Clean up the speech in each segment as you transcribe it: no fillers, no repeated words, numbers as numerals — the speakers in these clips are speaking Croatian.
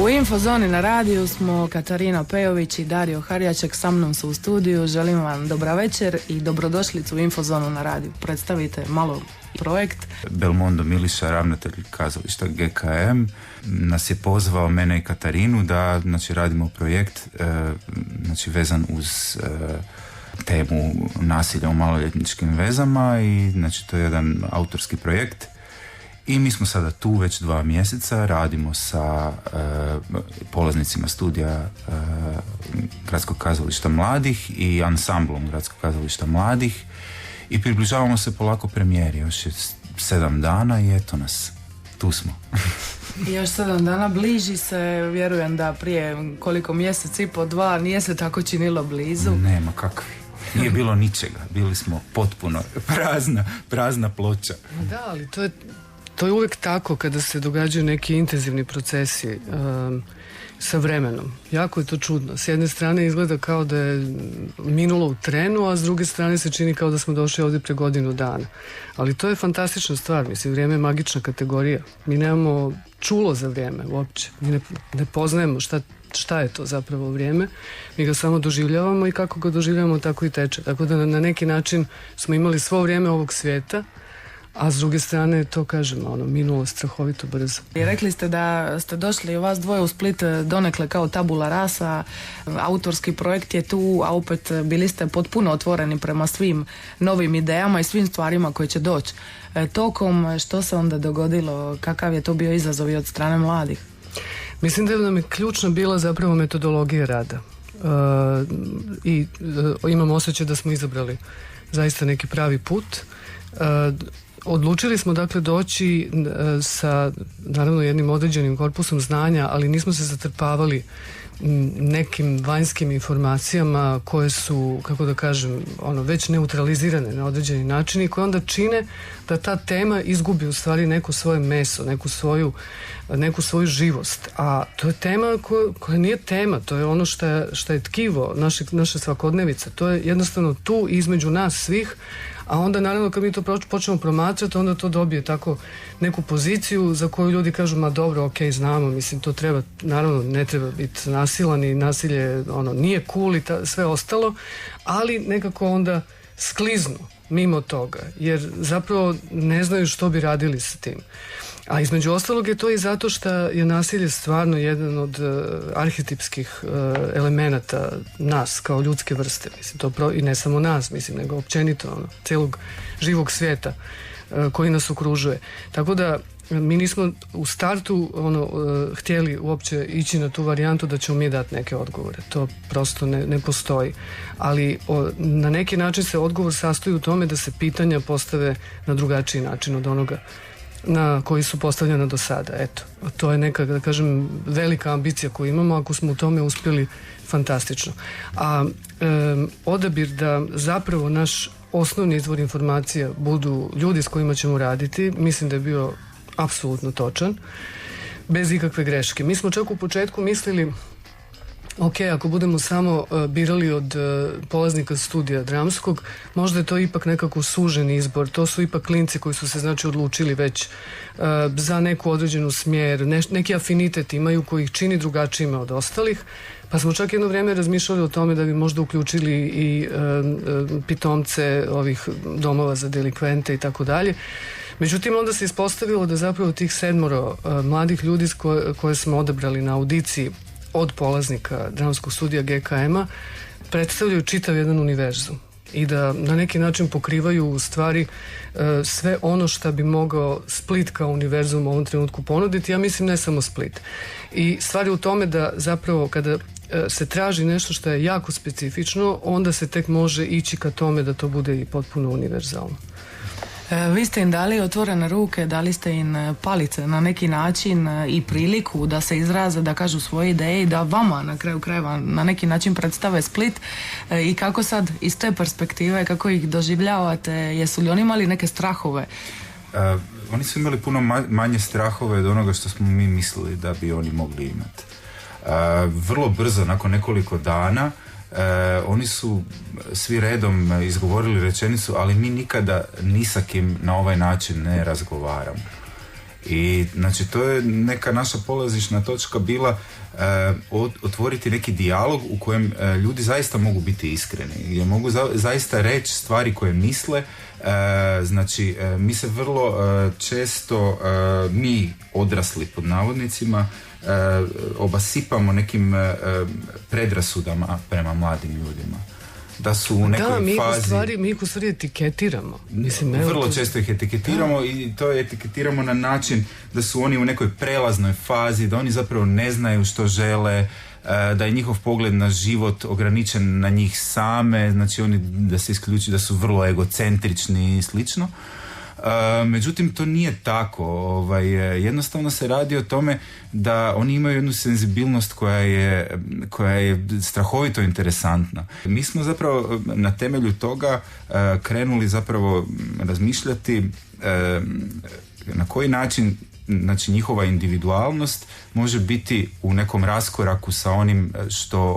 U Infozoni na radiju smo Katarina Pejović i Dario Harjaček, sa mnom su u studiju. Želim vam dobra večer i dobrodošlicu u Infozonu na radiju. Predstavite malo projekt. Belmondo Miliša, ravnatelj kazališta GKM, nas je pozvao, mene i Katarinu, da radimo projekt vezan uz temu nasilja u maloljetničkim vezama i to je jedan autorski projekt. I mi smo sada tu već 2 mjeseca, radimo sa polaznicima studija Gradskog kazališta mladih i ansamblom Gradskog kazališta mladih i približavamo se polako premijeri. Još je 7 dana i eto nas, tu smo. Još 7 dana bliži se, vjerujem da prije koliko mjesec i po 2 nije se tako činilo blizu. Nema kakvi. Nije bilo ničega, bili smo potpuno prazna ploča. Da, ali to je uvijek tako kada se događaju neki intenzivni procesi sa vremenom. Jako je to čudno. S jedne strane izgleda kao da je minulo u trenu, a s druge strane se čini kao da smo došli ovdje pre godinu dana. Ali to je fantastična stvar. Mislim, vrijeme je magična kategorija. Mi nemamo čulo za vrijeme uopće. Mi ne poznajemo šta je to zapravo vrijeme. Mi ga samo doživljavamo i kako ga doživljavamo tako i teče. Tako da na neki način smo imali svo vrijeme ovog svijeta, a s druge strane, to kažemo, minulo strahovito brzo. I rekli ste da ste došli vas dvoje u Split donekle kao tabula rasa, autorski projekt je tu, a opet bili ste potpuno otvoreni prema svim novim idejama i svim stvarima koje će doći. Tokom, što se onda dogodilo, kakav je to bio izazov i od strane mladih? Mislim da nam je ključna bila zapravo metodologija rada. Imam osjećaj da smo izabrali zaista neki pravi put. Odlučili smo dakle doći sa naravno jednim određenim korpusom znanja, ali nismo se zatrpavali nekim vanjskim informacijama koje su, kako da kažem, već neutralizirane na određeni način i koje onda čine da ta tema izgubi u stvari neko svoje meso, neku svoju živost. A to je tema koja nije tema, to je ono što je tkivo naše svakodnevice. To je jednostavno tu između nas svih, a onda naravno kad mi to počnemo promatrati, onda to dobije tako neku poziciju za koju ljudi kažu, ma dobro, ok, znamo, mislim, to treba, naravno ne treba biti nasilan i nasilje nije cool i sve ostalo, ali nekako onda skliznu mimo toga, jer zapravo ne znaju što bi radili sa tim. A između ostalog je to i zato što je nasilje stvarno jedan od arhetipskih elemenata nas kao ljudske vrste. Mislim, i ne samo nas, mislim, nego općenito cijelog živog svijeta koji nas okružuje. Tako da mi nismo u startu htjeli uopće ići na tu varijantu da ćemo mi dati neke odgovore. To prosto ne postoji. Ali na neki način se odgovor sastoji u tome da se pitanja postave na drugačiji način od onoga na koji su postavljena do sada. Eto, to je neka, da kažem, velika ambicija koju imamo. Ako smo u tome uspjeli, fantastično. A odabir da zapravo naš osnovni izvor informacija budu ljudi s kojima ćemo raditi, mislim da je bio apsolutno točan, bez ikakve greške. Mi smo čak u početku mislili, ok, ako budemo samo birali od polaznika studija dramskog, možda je to ipak nekako sužen izbor. To su ipak klinci koji su se odlučili već za neku određenu smjer, neki afinitet imaju koji ih čini drugačijima od ostalih. Pa smo čak jedno vrijeme razmišljali o tome da bi možda uključili i pitomce ovih domova za delikvente i tako dalje. Međutim, onda se ispostavilo da zapravo tih 7 mladih ljudi koje smo odabrali na audiciji od polaznika dramskog studija GKM-a predstavljaju čitav jedan univerzum i da na neki način pokrivaju u stvari sve ono što bi mogao Split kao univerzum u ovom trenutku ponuditi. Ja mislim ne samo Split. I stvar je u tome da zapravo kada se traži nešto što je jako specifično, onda se tek može ići ka tome da to bude i potpuno univerzalno. Vi ste im dali otvorene ruke, dali ste im palice na neki način i priliku da se izraze, da kažu svoje ideje i da vama na kraju krajeva na neki način predstave Split. I kako sad iz te perspektive, kako ih doživljavate, jesu li oni imali neke strahove? Oni su imali puno manje strahove od onoga što smo mi mislili da bi oni mogli imati. Vrlo brzo, nakon nekoliko dana, oni su svi redom izgovorili rečenicu, ali mi nikada ni sa kim na ovaj način ne razgovaramo. I znači to je neka naša polazišna točka bila otvoriti neki dijalog u kojem ljudi zaista mogu biti iskreni, gdje mogu zaista reći stvari koje misle. Znači mi se vrlo često mi odrasli pod navodnicima obasipamo nekim predrasudama prema mladim ljudima. Da su u nekoj fazi... mi ih u stvari etiketiramo. Vrlo često ih etiketiramo i to etiketiramo na način da su oni u nekoj prelaznoj fazi, da oni zapravo ne znaju što žele, da je njihov pogled na život ograničen na njih same, znači oni da se isključi da su vrlo egocentrični i slično. Međutim, to nije tako. Jednostavno se radi o tome da oni imaju jednu senzibilnost koja je strahovito interesantna. Mi smo zapravo na temelju toga krenuli zapravo razmišljati na koji način, znači, njihova individualnost može biti u nekom raskoraku sa onim što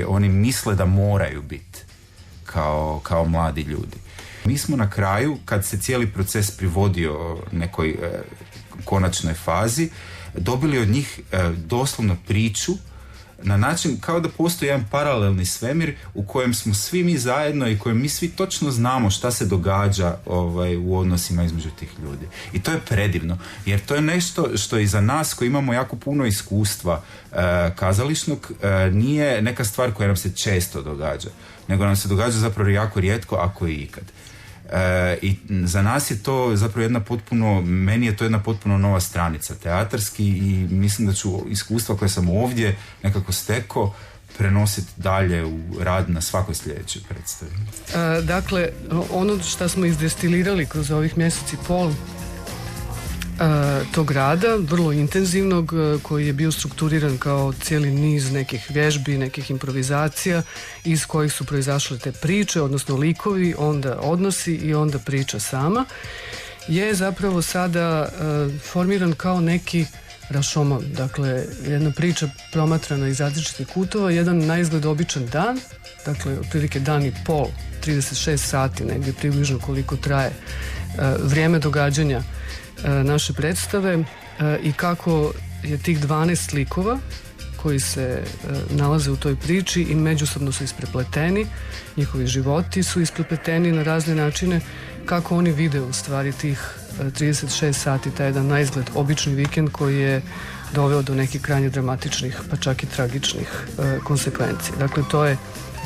oni misle da moraju biti kao mladi ljudi. Mi smo na kraju, kad se cijeli proces privodio nekoj konačnoj fazi, dobili od njih doslovno priču na način kao da postoji jedan paralelni svemir u kojem smo svi mi zajedno i kojem mi svi točno znamo šta se događa u odnosima između tih ljudi. I to je predivno, jer to je nešto što i za nas koji imamo jako puno iskustva kazališnog nije neka stvar koja nam se često događa, nego nam se događa zapravo jako rijetko, ako i ikad. I za nas je to zapravo meni je to jedna potpuno nova stranica teatarski i mislim da ću iskustva koje sam ovdje nekako stekao prenositi dalje u rad na svakoj sljedećoj predstavi. Dakle, ono što smo izdestilirali kroz ovih mjeseci i pol tog rada, vrlo intenzivnog, koji je bio strukturiran kao cijeli niz nekih vježbi, nekih improvizacija iz kojih su proizašle te priče, odnosno likovi, onda odnosi i onda priča sama, je zapravo sada formiran kao neki rašomon. Dakle, jedna priča promatrana iz različitih kutova, jedan naizgled običan dan, dakle, otprilike dan i pol, 36 sati, negdje približno koliko traje vrijeme događanja naše predstave, i kako je tih 12 likova koji se nalaze u toj priči i međusobno su isprepleteni, njihovi životi su isprepleteni na razne načine, kako oni vide u stvari tih 36 sati, taj jedan naizgled obični vikend koji je doveo do nekih krajnje dramatičnih, pa čak i tragičnih konsekvenci. Dakle, to je,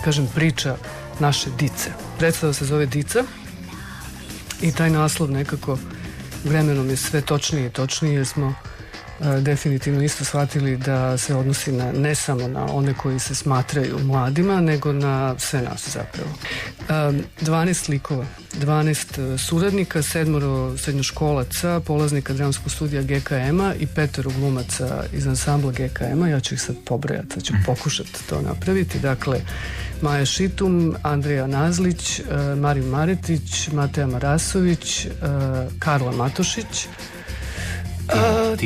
kažem, priča naše Dice. Predstava se zove Dica i taj naslov nekako vremenom je sve točnije i točnije, jer smo definitivno isto shvatili da se odnosi ne samo na one koji se smatraju mladima, nego na sve nas zapravo. 12 likova, 12 suradnika, 7 srednjoškolaca, polaznika dramskog studija GKM-a i 5 glumaca iz ansambla GKM-a. Ja ću ih sad pobrojati, ću pokušati to napraviti. Dakle, Maja Šitum, Andrija Nazlić, Marin Maretić, Mateja Marasović, Karla Matošić,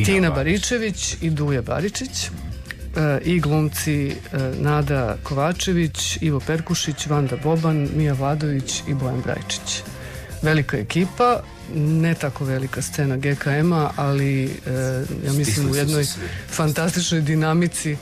Tina Baričević i Duja Baričić, i glumci Nada Kovačević, Ivo Perkušić, Vanda Boban, Mija Vladović i Bojan Brajčić. Velika ekipa, ne tako velika scena GKM-a, ali ja mislim u jednoj fantastičnoj dinamici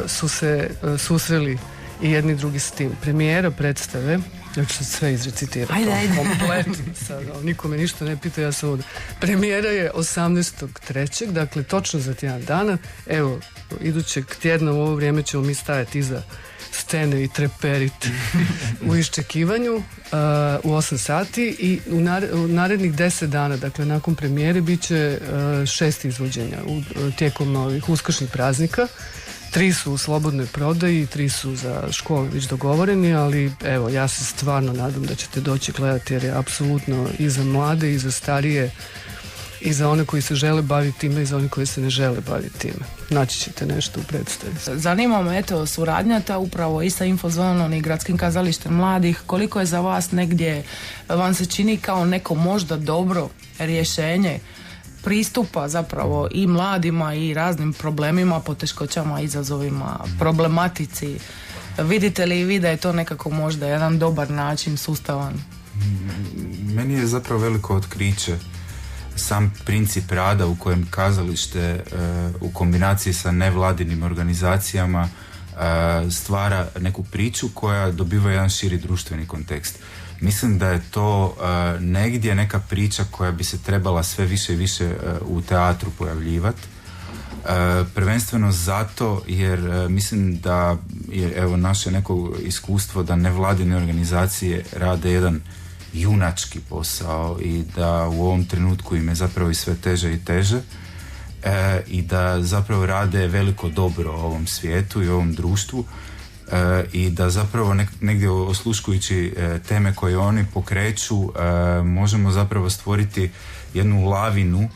su se susreli i jedni drugi s tim. Premijera predstave, ja ću sad sve izrecitirati. Ajde. Kompletno sad, niko me ništa ne pita, ja sam ovdje. Premijera je 18.3., dakle točno za tjedan dana. Evo, idućeg tjedna u ovo vrijeme ćemo mi stajati iza scene i treperiti u iščekivanju u 8 sati i u narednih 10 dana, dakle nakon premijere, bit će 6 izvođenja tijekom ovih uskršnjih praznika. 3 su u slobodnoj prodaji, 3 su za škole već dogovoreni, ali evo, ja se stvarno nadam da ćete doći gledati, jer je apsolutno i za mlade i za starije i za one koji se žele baviti time i za one koji se ne žele baviti time. Naći ćete nešto u predstavi. Zanima me, eto, suradnja ta upravo i sa Infozonom i Gradskim kazalištem mladih. Koliko je za vas negdje, vam se čini kao neko možda dobro rješenje pristupa zapravo i mladima i raznim problemima, poteškoćama, izazovima, problematici? Vidite li vi da je to nekako možda jedan dobar način, sustavan? Meni je zapravo veliko otkriće sam princip rada u kojem kazalište u kombinaciji sa nevladinim organizacijama stvara neku priču koja dobiva jedan širi društveni kontekst. Mislim da je to negdje neka priča koja bi se trebala sve više i više u teatru pojavljivati. Prvenstveno zato jer mislim da je evo naše neko iskustvo da nevladine organizacije rade jedan junački posao i da u ovom trenutku im je zapravo i sve teže i teže i da zapravo rade veliko dobro ovom svijetu i ovom društvu i da zapravo negdje osluškujući teme koje oni pokreću možemo zapravo stvoriti jednu lavinu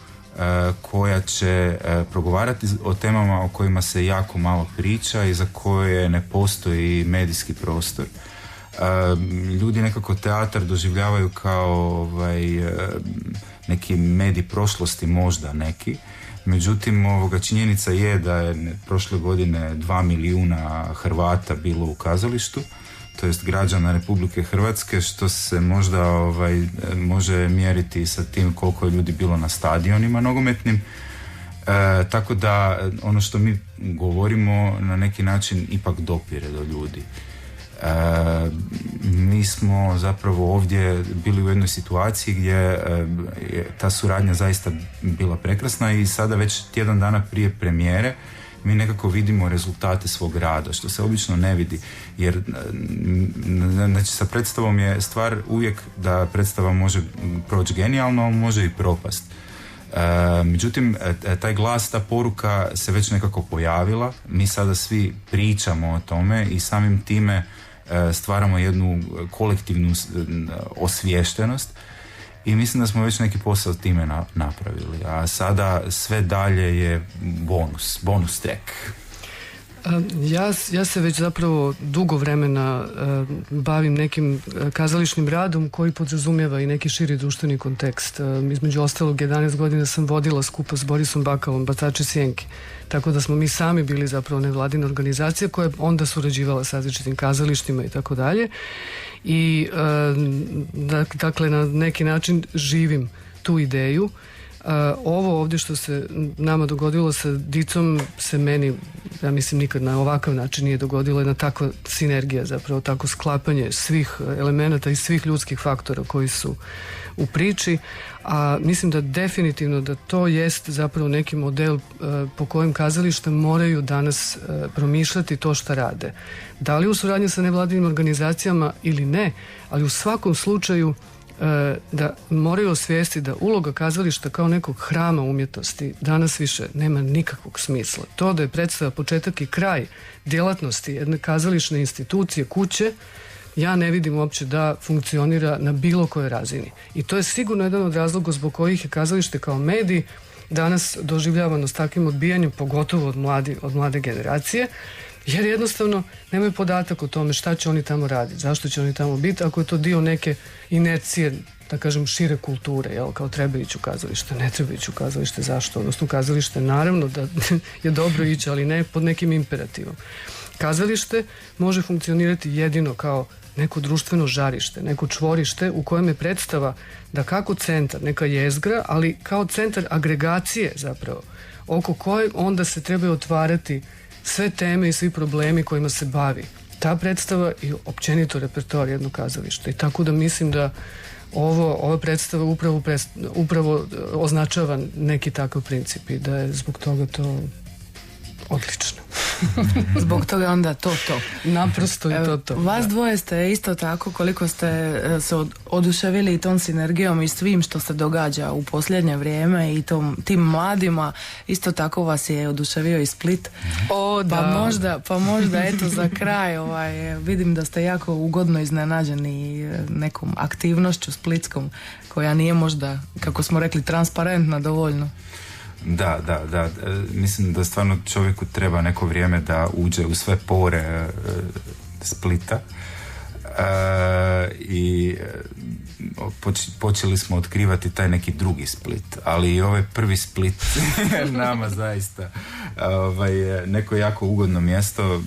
koja će progovarati o temama o kojima se jako malo priča i za koje ne postoji medijski prostor. Ljudi nekako teatar doživljavaju kao neki medij prošlosti, možda neki. Međutim, činjenica je da je prošle godine 2 milijuna Hrvata bilo u kazalištu, to jest građana Republike Hrvatske, što se možda može mjeriti sa tim koliko je ljudi bilo na stadionima nogometnim. Tako da ono što mi govorimo na neki način ipak dopire do ljudi. Mi smo zapravo ovdje bili u jednoj situaciji gdje je ta suradnja zaista bila prekrasna i sada već tjedan dana prije premijere mi nekako vidimo rezultate svog rada, što se obično ne vidi, jer znači sa predstavom je stvar uvijek da predstava može proći genijalno, može i propast. Međutim, taj glas, ta poruka se već nekako pojavila, mi sada svi pričamo o tome i samim time stvaramo jednu kolektivnu osviještenost i mislim da smo već neki posao time napravili, a sada sve dalje je bonus track. Ja se već zapravo dugo vremena bavim nekim kazališnim radom koji podrazumijeva i neki širi društveni kontekst. Između ostalog 11 godina sam vodila skupa s Borisom Bakalom Bacači sjenki. Tako da smo mi sami bili zapravo nevladina organizacija koja je onda surađivala s različitim kazalištima i tako dalje. I dakle na neki način živim tu ideju. Ovo ovdje što se nama dogodilo sa dicom se meni, ja mislim, nikad na ovakav način nije dogodilo, jedna takva sinergija, zapravo tako sklapanje svih elemenata i svih ljudskih faktora koji su u priči, a mislim da definitivno da to jest zapravo neki model po kojem kazalište moraju danas promišljati to što rade. Da li u suradnji sa nevladinim organizacijama ili ne, ali u svakom slučaju da moraju osvijestiti da uloga kazališta kao nekog hrama umjetnosti danas više nema nikakvog smisla. To da je predstava početak i kraj djelatnosti jedne kazališne institucije, kuće, ja ne vidim uopće da funkcionira na bilo kojoj razini. I to je sigurno jedan od razloga zbog kojih je kazalište kao medij danas doživljavano s takvim odbijanjem, pogotovo od mlade generacije, jer jednostavno nemaju podatak o tome šta će oni tamo raditi, zašto će oni tamo biti, ako je to dio neke inercije, da kažem, šire kulture, jel, kao treba ići u kazalište, ne treba ići u kazalište, zašto? Odnosno u kazalište naravno da je dobro ići, ali ne pod nekim imperativom. Kazalište može funkcionirati jedino kao neko društveno žarište, neko čvorište u kojem je predstava da kako centar, neka jezgra, ali kao centar agregacije zapravo, oko kojeg onda se trebaju otvarati sve teme i svi problemi kojima se bavi ta predstava i općenito repertoar jednog kazališta. I tako da mislim da ova predstava upravo označava neki takav princip i da je zbog toga to odlično. Zbog toga onda to. Naprosto je to. Vas dvoje ste isto tako, koliko ste se oduševili i tom sinergijom i svim što se događa u posljednje vrijeme i tim mladima, isto tako vas je oduševio i Split. Pa možda eto za kraj vidim da ste jako ugodno iznenađeni nekom aktivnošću splitskom koja nije možda, kako smo rekli, transparentna dovoljno. Da. Mislim da stvarno čovjeku treba neko vrijeme da uđe u sve pore Splita i počeli smo otkrivati taj neki drugi Split, ali i ovaj prvi Split nama zaista neko jako ugodno mjesto.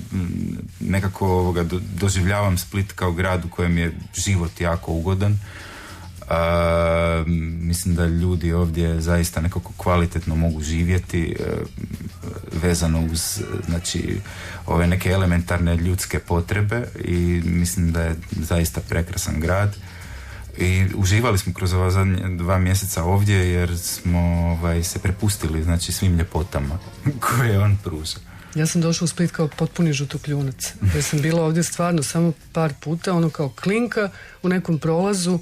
Nekako doživljavam Split kao grad u kojem je život jako ugodan. Mislim da ljudi ovdje zaista nekako kvalitetno mogu živjeti, vezano uz, znači, ove neke elementarne ljudske potrebe, i mislim da je zaista prekrasan grad. I uživali smo kroz ova zadnje 2 mjeseca ovdje, jer smo se prepustili, znači, svim ljepotama koje on pruža. Ja sam došla u Split kao potpuni žutokljunac. Ja sam bila ovdje stvarno samo par puta, ono kao klinka u nekom prolazu.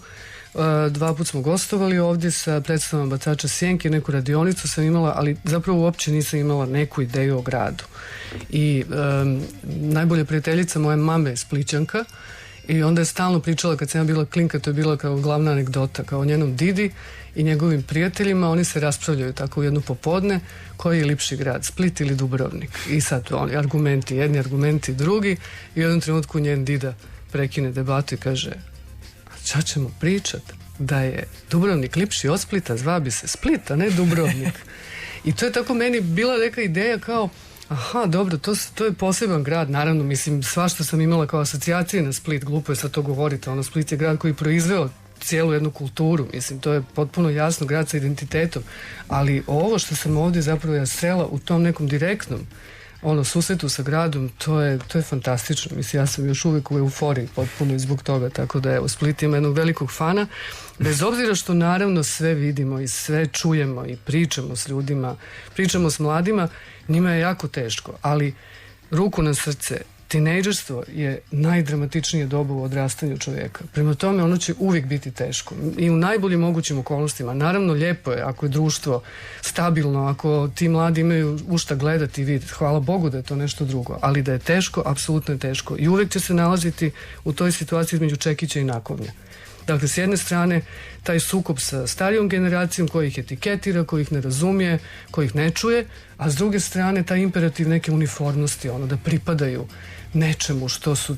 2 puta smo gostovali ovdje sa predstavom Bacača sjenke, neku radionicu sam imala, ali zapravo uopće nisam imala neku ideju o gradu. I najbolja prijateljica moje mame je Splićanka, i onda je stalno pričala, kad sam ja bila klinka, to je bila kao glavna anegdota, kao o njenom didi i njegovim prijateljima. Oni se raspravljaju tako u jedno popodne, koji je lipši grad, Split ili Dubrovnik. I sad oni argumenti, jedni argumenti drugi, i u jednom trenutku njen dida prekine debatu i kaže: šta ćemo pričat? Da je Dubrovnik lipši od Splita, zva bi se Split, a ne Dubrovnik. I to je tako meni bila neka ideja kao, aha, dobro, to je poseban grad. Naravno, mislim, svašta sam imala kao asocijacije na Split, glupo je sad to govoriti, ono, Split je grad koji proizveo cijelu jednu kulturu, mislim, to je potpuno jasno, grad sa identitetom, ali ovo što sam ovdje zapravo ja srela u tom nekom direktnom susretu sa gradom, to je fantastično. Mislim, ja sam još uvijek u euforiji potpuno i zbog toga, tako da evo, Split ima jednog velikog fana, bez obzira što naravno sve vidimo i sve čujemo i pričamo s ljudima, pričamo s mladima, njima je jako teško, ali ruku na srce, tinejdžerstvo je najdramatičnije doba u odrastanju čovjeka. Prema tome, ono će uvijek biti teško. I u najboljim mogućim okolnostima. Naravno, lijepo je ako je društvo stabilno, ako ti mladi imaju u šta gledati i vidjeti. Hvala Bogu da je to nešto drugo. Ali da je teško, apsolutno je teško. I uvijek će se nalaziti u toj situaciji između čekića i nakovnja. Dakle, s jedne strane, taj sukob sa starijom generacijom koji ih etiketira, koji ih ne razumije, koji ih ne čuje, a s druge strane, taj imperativ neke uniformnosti, da pripadaju nečemu što su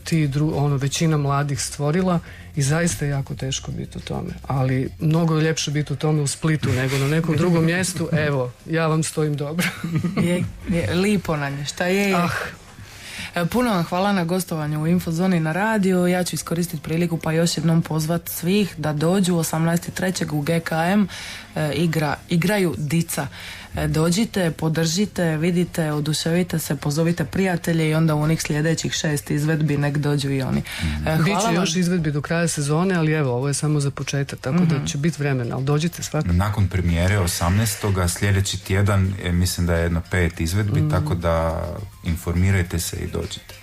većina mladih stvorila, i zaista je jako teško biti u tome. Ali mnogo je ljepše biti u tome u Splitu nego na nekom drugom mjestu. Evo, ja vam stojim dobro. je lipo na nje, šta je. Puno vam hvala na gostovanju u Infozoni na radiju. Ja ću iskoristiti priliku pa još jednom pozvati svih da dođu 18.3. u GKM. Igraju dica. Dođite, podržite, vidite, oduševite se, pozovite prijatelje i onda u onih sljedećih 6 izvedbi nek dođu i oni. Biće još izvedbi do kraja sezone, ali evo, ovo je samo za početak, tako da će biti vremena, ali dođite svakako. Nakon premijere 18. sljedeći tjedan mislim da je jedno 5 izvedbi, tako da informirajte se i dođite.